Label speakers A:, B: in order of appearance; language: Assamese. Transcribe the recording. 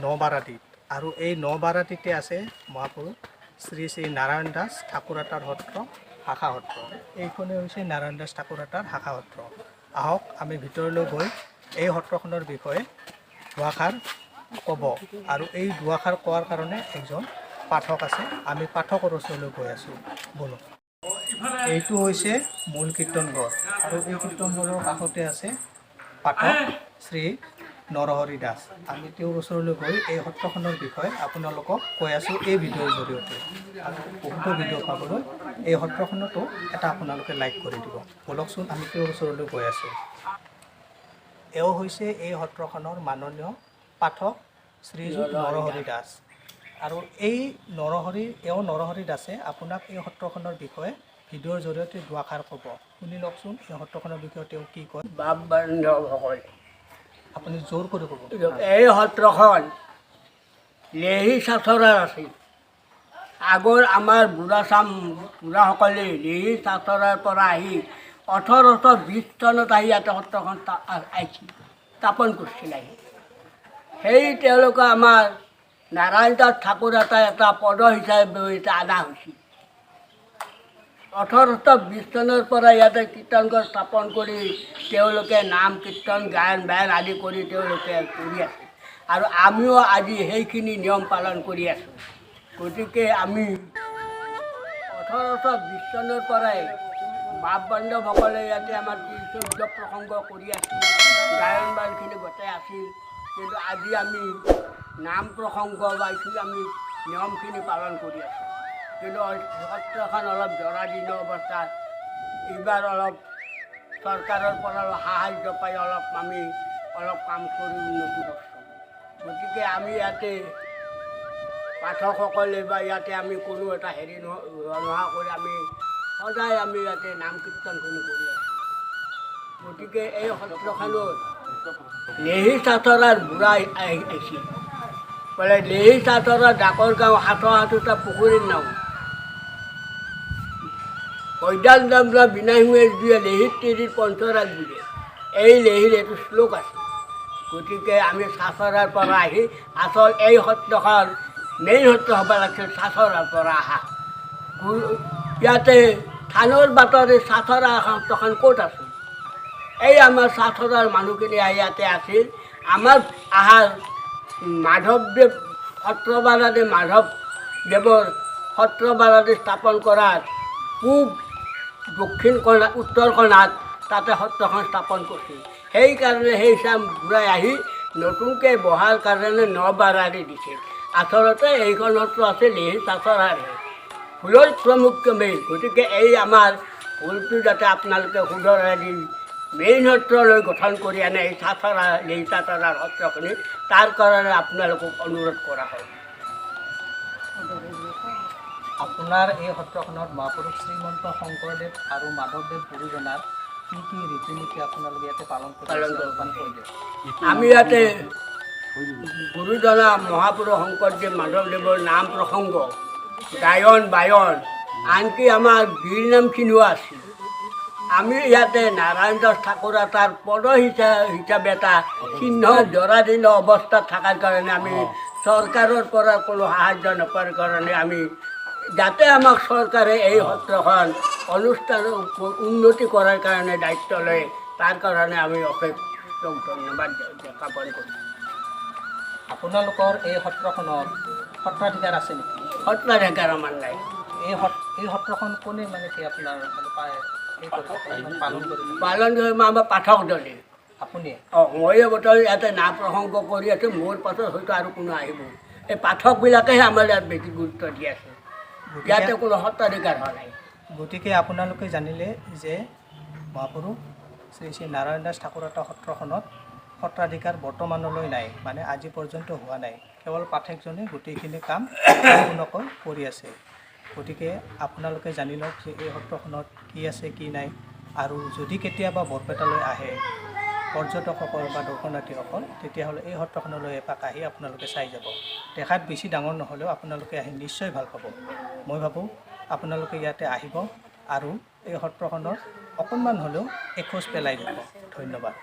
A: বাৰাদিত আৰু এই বাৰাদিতে আছে মহাপুৰুষ শ্ৰী শ্ৰী নাৰায়ণ দাস ঠাকুৰাটাৰ সত্ৰ শাখা সত্ৰ। এইখনে হৈছে নাৰায়ণ দাস ঠাকুৰাটাৰ শাখা সত্ৰ। আহক আমি ভিতৰলৈ গৈ এই সত্ৰখনৰ বিষয়ে দুআষাৰ ক'ব আৰু এই দুআষাৰ কোৱাৰ কাৰণে এজন পাঠক আছে। আমি পাঠকৰ ওচৰলৈ গৈ আছোঁ, বলক। এইটো হৈছে মূল কীৰ্তন ঘৰ আৰু এই কীৰ্তন ঘৰৰ কাষতে আছে পাঠক শ্ৰী নৰহৰি দাস। আমি তেওঁৰ ওচৰলৈ গৈ এই সত্ৰখনৰ বিষয়ে আপোনালোকক কৈ আছোঁ এই ভিডিঅ'ৰ জৰিয়তে। আৰু বহুতো ভিডিঅ' পাবলৈ এই সত্ৰখনতো এটা আপোনালোকে লাইক কৰি দিব। বলকচোন আমি তেওঁৰ ওচৰলৈ গৈ আছোঁ। এওঁ হৈছে এই সত্ৰখনৰ মাননীয় পাঠক শ্ৰীযুত নৰহৰি দাস। আৰু এই নৰহৰি দাসে আপোনাক এই সত্ৰখনৰ বিষয়ে ভিডিঅ'ৰ জৰিয়তে দুআষাৰ ক'ব। শুনি লওকচোন এই সত্ৰখনৰ বিষয়ে তেওঁ কি কয়।
B: বাপ বান্ধৱসকল,
A: আপুনি জোৰ কৰি ক'ব।
B: এই সত্ৰখন লেহী চাচৰাৰ আছিল। আগৰ আমাৰ বুঢ়াসকলে লেহী চাচৰাৰ পৰা আহি 1820 চনত আহি ইয়াতে সত্ৰখন স্থাপন কৰিছিল। আহি সেই তেওঁলোকে আমাৰ নাৰায়ণ দাস ঠাকুৰ এটা পদ হিচাপে অনা হৈছিল। 1820 চনৰ পৰা ইয়াতে কীৰ্তনঘৰ স্থাপন কৰি তেওঁলোকে নাম কীৰ্তন গায়ন বায়ন আদি কৰি তেওঁলোকে কৰি আছে আৰু আমিও আজি সেইখিনি নিয়ম পালন কৰি আছোঁ। গতিকে আমি 1820 চনৰ পৰাই বাপ বান্ধৱসকলে ইয়াতে আমাৰ তিৰ্য্য প্ৰসংগ কৰি আছিল, গায়ন বায়নখিনি গোটেই আছিল। কিন্তু আজি আমি নাম প্ৰসংগ বা আমি নিয়মখিনি পালন কৰি আছোঁ। কিন্তু সত্ৰখন অলপ জৰাজীৰ্ণ অৱস্থাত, এইবাৰ অলপ চৰকাৰৰ পৰা সাহাৰ্য পাই আমি অলপ কাম কৰি উন্নতি কৰিছোঁ। গতিকে আমি ইয়াতে পাঠকসকলে বা ইয়াতে আমি কোনো এটা হেৰি নোহোৱা কৰি আমি সদায় আমি ইয়াতে নাম কীৰ্তনখিনি কৰি আছোঁ। গতিকে এই সত্ৰখনত লেহী চাচৰাৰ বুঢ়া আহিছিল। বোলে লেহী চাচৰাৰ ডাকৰ গাঁও সাতোটা পুখুৰীৰ নাম কৈদাল দামৰা বিনা সিঙে দিয়ে লেহীৰ তিৰিৰ পঞ্চৰাজ বুলে। এই লেহীৰ এইটো শ্লোক আছে। গতিকে আমি চাচৰাৰ পৰা আহি আচল এই সত্ৰখন মেইন সত্ৰ হ'ব লাগিছিল চাচৰাৰ পৰা অহা। ইয়াতে থানৰ বাটৰে চাচৰা সত্ৰখন ক'ত আছিল? এই আমাৰ চাচৰাৰ মানুহখিনি আহি ইয়াতে আছিল। আমাৰ আহাৰ মাধৱদেৱ মাধৱদেৱৰ সত্ৰবাৰাদি স্থাপন কৰাৰ পূব দক্ষিণ কণা উত্তৰ কণাত তাতে সত্ৰখন স্থাপন কৰিছিল। সেইকাৰণে সেই চাম ঘূৰাই আহি নতুনকৈ বহাৰ কাৰণে বাৰাদি দিছিল। আচলতে এইখন সত্ৰ আছিল লেহী চাচৰাৰে ফুলৰ প্ৰমুখ্য মেইন। গতিকে এই আমাৰ ফুলটো যাতে আপোনালোকে শুধৰাই দি মেইন সত্ৰলৈ গঠন কৰি আনে এই চাচৰা লেহী চাচৰাৰ সত্ৰখিনি, তাৰ কাৰণে আপোনালোকক অনুৰোধ কৰা হয়।
A: আপোনাৰ এই সত্ৰখনত মহাপুৰুষ শ্ৰীমন্ত শংকৰদেৱ আৰু মাধৱদেৱ গুৰুজনাৰ কি কি ৰীতি নীতি আপোনালোকে ইয়াতে পালন কৰি?
B: আমি ইয়াতে গুৰুজনা মহাপুৰুষ শংকৰদেৱ মাধৱদেৱৰ নাম প্ৰসংগ, গায়ন বায়ন, আনকি আমাৰ বীৰ নামখিনিও আছিল। আমি ইয়াতে নাৰায়ণ দাস ঠাকুৰ এটাৰ পদ হিচাপে এটা চিহ্ন জৰাজীৰ্ণ অৱস্থাত থকাৰ কাৰণে আমি চৰকাৰৰ পৰা কোনো সাহাৰ্য নোপোৱাৰ কাৰণে আমি যাতে আমাক চৰকাৰে এই সত্ৰখন অনুষ্ঠান উন্নতি কৰাৰ কাৰণে দায়িত্ব লয়, তাৰ কাৰণে আমি অশেষ ধন্যবাদ জ্ঞাপন কৰিছোঁ।
A: আপোনালোকৰ এই সত্ৰখনৰ সত্ৰাধিকাৰ আছে নেকি?
B: সত্ৰাধিকাৰ আমাৰ নাই।
A: এই সত্ৰখন কোনে মানে কি আপোনাৰ
B: পালন কৰি আমাৰ পাঠক দলে।
A: আপুনি?
B: মই বৰ্তমান ইয়াতে নাম প্ৰসংগ কৰি আছোঁ। মোৰ পাছত হয়তো আৰু কোনো আহিব। এই পাঠকবিলাকেহে আমাৰ ইয়াত বেছি গুৰুত্ব দি আছে। ইয়াতে কোনো সত্ৰাধিকাৰ হোৱা নাই।
A: গতিকে আপোনালোকে জানিলে যে মহাপুৰুষ শ্ৰী শ্ৰী নাৰায়ণ দাস ঠাকুৰতা সত্ৰখনত সত্ৰাধিকাৰ বৰ্তমানলৈ নাই, মানে আজি পৰ্যন্ত হোৱা নাই। কেৱল পাঠকজনে গোটেইখিনি কাম সম্পূৰ্ণকৈ কৰি আছে। গতিকে আপোনালোকে জানি লওক যে এই সত্ৰখনত কি আছে কি নাই। আৰু যদি কেতিয়াবা বৰপেটালৈ আহে পৰ্যটকসকল বা দৰ্শনাৰ্থীসকল, তেতিয়াহ'লে এই সত্ৰখনলৈ এপাক আহি আপোনালোকে চাই যাব। দেখাত বেছি ডাঙৰ নহ'লেও আপোনালোকে আহি নিশ্চয় ভাল পাব। মই ভাবোঁ আপোনালোকে ইয়াতে আহিব আৰু এই সত্ৰখনত অকণমান হ'লেও এখোজ পেলাই যাব। ধন্যবাদ।